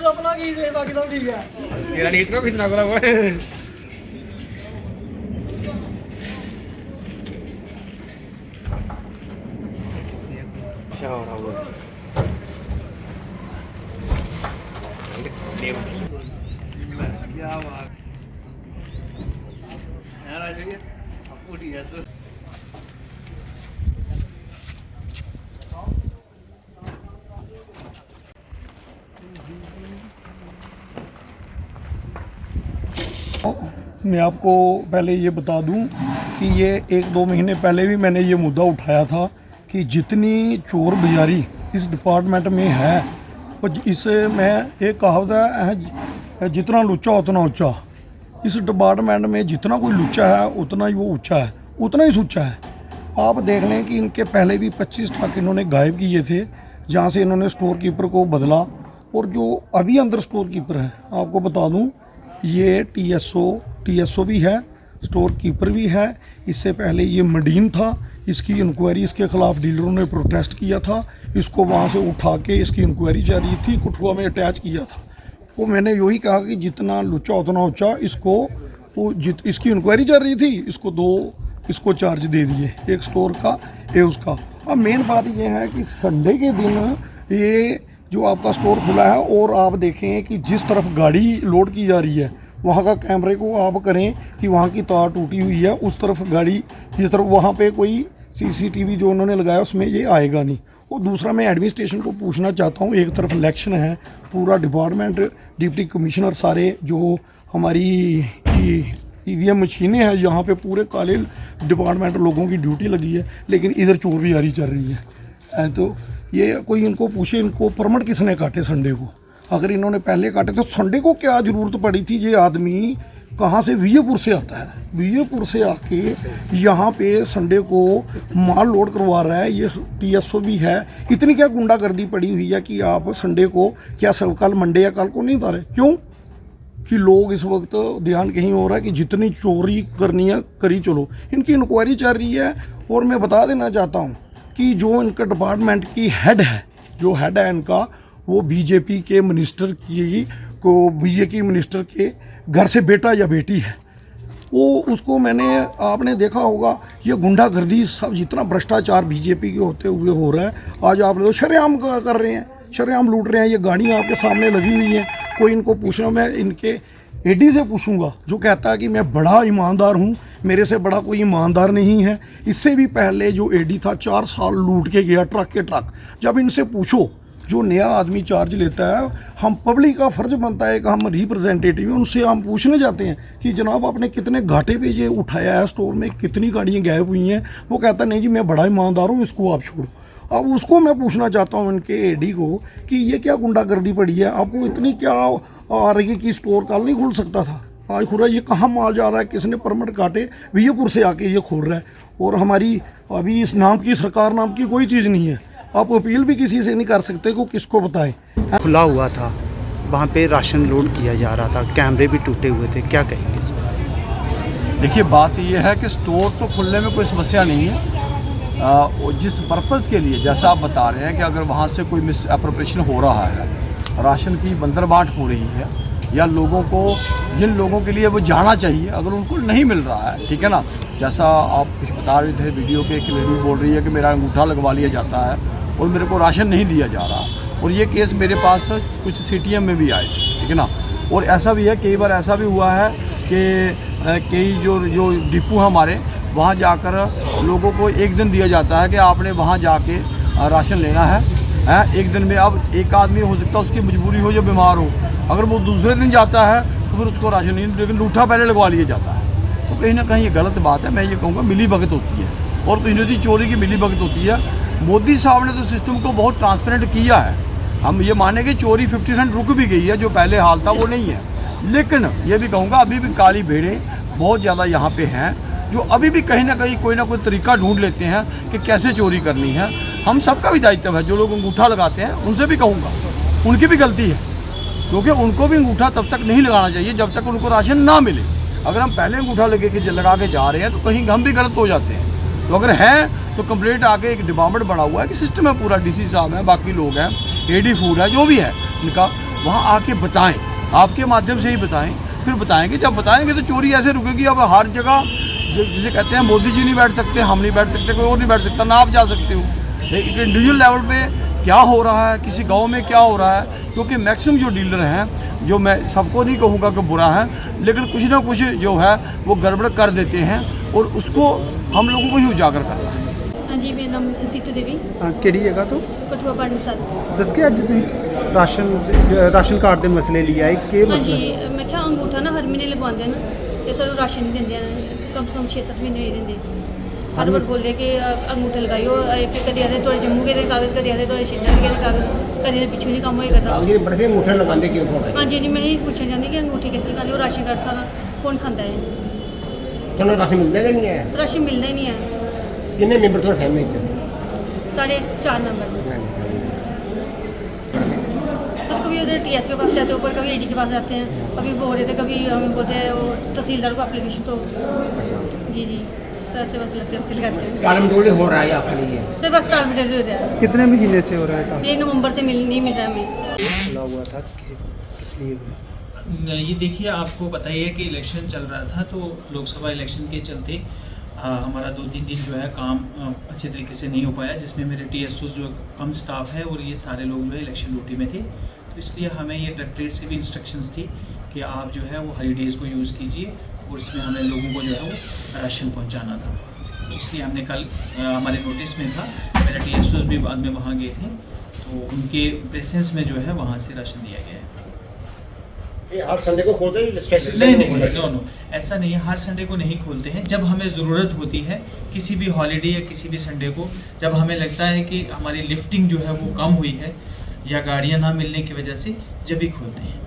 अपना की दे बाकी सब ठीक है। तेरा नीट में कितना बोला वो क्या हो रहा है क्या बात यार आ जाइए आपको ठीक है सर। मैं आपको पहले ये बता दूं कि ये 1-2 महीने पहले भी मैंने ये मुद्दा उठाया था कि जितनी चोर बाजारी इस डिपार्टमेंट में है और इसे मैं एक कहावत है जितना लुच्चा उतना ऊंचा। इस डिपार्टमेंट में जितना कोई लुच्चा है उतना ही वो ऊंचा है, उतना ही सूचा है। आप देख लें कि इनके पहले भी 25 ट्रक इन्होंने गायब किए थे जहाँ से इन्होंने स्टोर कीपर को बदला। और जो अभी अंदर स्टोर कीपर है आपको बता दूँ ये टीएसओ भी है, स्टोर कीपर भी है। इससे पहले ये मडीन था, इसकी इंक्वायरी इसके ख़िलाफ़ डीलरों ने प्रोटेस्ट किया था, इसको वहाँ से उठा के इसकी इंक्वायरी जारी थी, कठुआ में अटैच किया था। वो मैंने यही कहा कि जितना लुच्चा उतना ऊँचा। इसको वो इसकी इंक्वायरी चल रही थी, इसको चार्ज दे दिए, एक स्टोर का एक उसका। अब मेन बात ये है कि संडे के दिन ये जो आपका स्टोर खुला है और आप देखें कि जिस तरफ गाड़ी लोड की जा रही है वहाँ का कैमरे को आप करें कि वहाँ की तार टूटी हुई है, उस तरफ गाड़ी जिस तरफ वहाँ पे कोई सीसीटीवी जो उन्होंने लगाया उसमें ये आएगा नहीं। और दूसरा मैं एडमिनिस्ट्रेशन को पूछना चाहता हूँ, एक तरफ इलेक्शन है, पूरा डिपार्टमेंट डिप्टी कमिश्नर सारे जो हमारी ईवीएम मशीनें हैं यहाँ पे पूरे काले डिपार्टमेंट लोगों की ड्यूटी लगी है, लेकिन इधर चोरबाज़ारी चल रही है। तो ये कोई इनको पूछे इनको परमिट किसने काटे संडे को? अगर इन्होंने पहले काटे तो संडे को क्या ज़रूरत पड़ी थी? ये आदमी कहाँ से विजयपुर से आता है, विजयपुर से आके यहाँ पे संडे को माल लोड करवा रहा है। ये टीएसओ भी है। इतनी क्या गुंडागर्दी पड़ी हुई है कि आप संडे को क्या सब कल मंडे या कल को नहीं उतारे? क्यों कि लोग इस वक्त ध्यान कहीं हो रहा है कि जितनी चोरी करनी है करी चलो। इनकी इंक्वायरी चल रही है। और मैं बता देना चाहता हूँ कि जो इनका डिपार्टमेंट की हेड है, जो हेड है इनका, वो बीजेपी के मिनिस्टर के घर से बेटा या बेटी है। वो उसको आपने देखा होगा, ये गुंडागर्दी सब जितना भ्रष्टाचार बीजेपी के होते हुए हो रहा है, आज आप लोग शरेआम कर रहे हैं, शरेआम लूट रहे हैं। ये गाड़ियाँ आपके सामने लगी हुई हैं। कोई इनको पूछना, मैं इनके एडी से पूछूंगा जो कहता है कि मैं बड़ा ईमानदार हूँ, मेरे से बड़ा कोई ईमानदार नहीं है। इससे भी पहले जो एडी था 4 साल लूट के गया ट्रक के ट्रक। जब इनसे पूछो, जो नया आदमी चार्ज लेता है, हम पब्लिक का फ़र्ज बनता है कि हम रिप्रेजेंटेटिव हैं, उनसे हम पूछने जाते हैं कि जनाब आपने कितने घाटे पे ये उठाया है, स्टोर में कितनी गाड़ियाँ गायब हुई हैं। वो कहता नहीं जी मैं बड़ा ईमानदार हूँ, इसको आप छोड़ो। अब उसको मैं पूछना चाहता हूँ इनके एडी को कि ये क्या गुंडागर्दी पड़ी है, आपको इतनी क्या आ रही है कि स्टोर कल नहीं खुल सकता था, आज खुल रहा है? ये कहाँ माल जा रहा है, किसने परमिट काटे? विजयपुर से आके ये खोल रहा है। और हमारी अभी इस नाम की सरकार नाम की कोई चीज़ नहीं है। आप अपील भी किसी से नहीं कर सकते को किसको बताएं। खुला हुआ था, वहाँ पे राशन लोड किया जा रहा था, कैमरे भी टूटे हुए थे, क्या कहेंगे इस पर? देखिए बात यह है कि स्टोर तो खुलने में कोई समस्या नहीं है। जिस पर्पज़ के लिए जैसा आप बता रहे हैं कि अगर वहाँ से कोई मिस एप्रोप्रिएशन हो रहा है, राशन की बंदरबाट हो रही है, या लोगों को जिन लोगों के लिए वो जाना चाहिए अगर उनको नहीं मिल रहा है, ठीक है ना, जैसा आप कुछ बता रहे थे वीडियो पे, एक लेडी बोल रही है कि मेरा अंगूठा लगवा लिया जाता है और मेरे को राशन नहीं दिया जा रहा। और ये केस मेरे पास कुछ सीटीएम में भी आए थे, ठीक है ना। और ऐसा भी है, कई बार ऐसा भी हुआ है कि कई जो डिपो हमारे, वहाँ जाकर लोगों को एक दिन दिया जाता है कि आपने वहाँ जाके राशन लेना है एक दिन में। अब एक आदमी हो सकता है उसकी मजबूरी हो, जो बीमार हो, अगर वो दूसरे दिन जाता है तो फिर उसको राशन नहीं, लेकिन अंगूठा पहले लगवा लिया जाता है। तो कहीं ना कहीं ये गलत बात है। मैं ये कहूँगा मिली भगत होती है, और तो चोरी की मिली भगत होती है। मोदी साहब ने तो सिस्टम को बहुत ट्रांसपेरेंट किया है। हम ये माने कि चोरी 50% रुक भी गई है, जो पहले हाल था वो नहीं है। लेकिन ये भी कहूँगा अभी भी काली भेड़ें बहुत ज़्यादा यहाँ पे हैं, जो अभी भी कहीं ना कहीं कोई ना कोई तरीका ढूंढ लेते हैं कि कैसे चोरी करनी है। हम सबका भी दायित्व है, जो लोग अंगूठा लगाते हैं उनसे भी कहूँगा उनकी भी गलती है, क्योंकि उनको भी अंगूठा तब तक नहीं लगाना चाहिए जब तक उनको राशन ना मिले। अगर हम पहले अंगूठा लगा के जा रहे हैं तो कहीं हम भी गलत हो जाते हैं। तो अगर हैं तो कंप्लेंट आके एक डिपार्टमेंट बना हुआ है कि सिस्टम है पूरा, डीसी साहब हैं, बाकी लोग हैं, एडी फूड है, जो भी है इनका, वहाँ आके बताएं, आपके माध्यम से ही बताएं, फिर बताएंगे। जब बताएंगे तो चोरी ऐसे रुकेगी। अब हर जगह जिसे कहते हैं मोदी जी नहीं बैठ सकते, हम नहीं बैठ सकते, कोई और नहीं बैठ सकता, ना आप जा सकते हो। एक इंडिविजुअल लेवल पे क्या हो रहा है, किसी गांव में क्या हो रहा है, क्योंकि मैक्सिमम जो डीलर हैं, जो मैं सबको नहीं कहूँगा कि बुरा है, लेकिन कुछ ना कुछ जो है वो गड़बड़ कर देते हैं और उसको हम लोगों को ही उजागर करना है। हाँ जी, मेरा नाम सीतू देवी, ਕਿਹੜੀ ਜਗ੍ਹਾ ਤੋਂ कठुआ पांडु साहब। ਦੱਸ ਕੇ ਅੱਜ ਤੁਸੀਂ ਰਾਸ਼ਨ ਕਾਰਡ ਦੇ ਮਸਲੇ ਲਈ ਆਏ ਕਿ हाँ ਮਸਲਾ जी, मैं क्या अंगूठा ना हर महीने लगवाते हैं ना, तो सर राशन नहीं देंगे, कम से कम 6-7 महीने नहीं देंगे। हर बार बोल के अंगूठा लगाइयो, फिर कभी आते थोड़े जम्मू के कागज़, कभी आते थोड़े श्रीनगर के कागज़, कभी पिछू नहीं काम होएगा था। बड़े अंगूठे लगाते क्यों? हाँ जी, मैं यही पूछना चाहती कि अंगूठे कैसे लगाते हो, राशन कार्ड सारा कौन खाता है? ਤੁਹਾਨੂੰ ਰਾਸ਼ਨ मिलता ही नहीं है? राशन मिलता ही नहीं है। कितने मेंबर थोड़ा फैमिली च? 4.5 नंबर। सर कभी उधर TS के पास जाते हैं, ऊपर कभी AD के पास जाते हैं, कभी बोल रहे थे, कभी हमें बोलते हैं वो तहसीलदार को एप्लीकेशन तो जी सर ऐसे बस लगते हैं। कालम तोड़ हो रहा है आपके लिए? सर बस कार्ड हो रहा है। कितने महीने से हो रहा है काम? ये नवंबर से नहीं मिल रहा हमें। खुला हुआ था किस लिए? ये देखिए, आपको पता ही है कि इलेक्शन चल रहा था, तो लोकसभा इलेक्शन के चलते हमारा 2-3 दिन जो है काम अच्छे तरीके से नहीं हो पाया, जिसमें मेरे TSO जो कम स्टाफ है और ये सारे लोग जो है इलेक्शन ड्यूटी में थे, तो इसलिए हमें ये डायरेक्टरेट से भी इंस्ट्रक्शंस थी कि आप जो है वो हॉलीडेज़ को यूज़ कीजिए और इसमें हमें लोगों को जो है वो राशन पहुँचाना था। इसलिए हमने कल हमारे नोटिस में था, मेरे TSOs भी बाद में वहाँ गए थे, तो उनके प्रेजेंस में जो है वहाँ से राशन दिया गया है। हर संडे को खोलते हैं स्पेशल? नहीं, नो, ऐसा नहीं है, हर संडे को नहीं खोलते हैं। जब हमें ज़रूरत होती है किसी भी हॉलीडे या किसी भी संडे को, जब हमें लगता है कि हमारी लिफ्टिंग जो है वो कम हुई है या गाड़ियाँ ना मिलने की वजह से, जब भी खोलते हैं।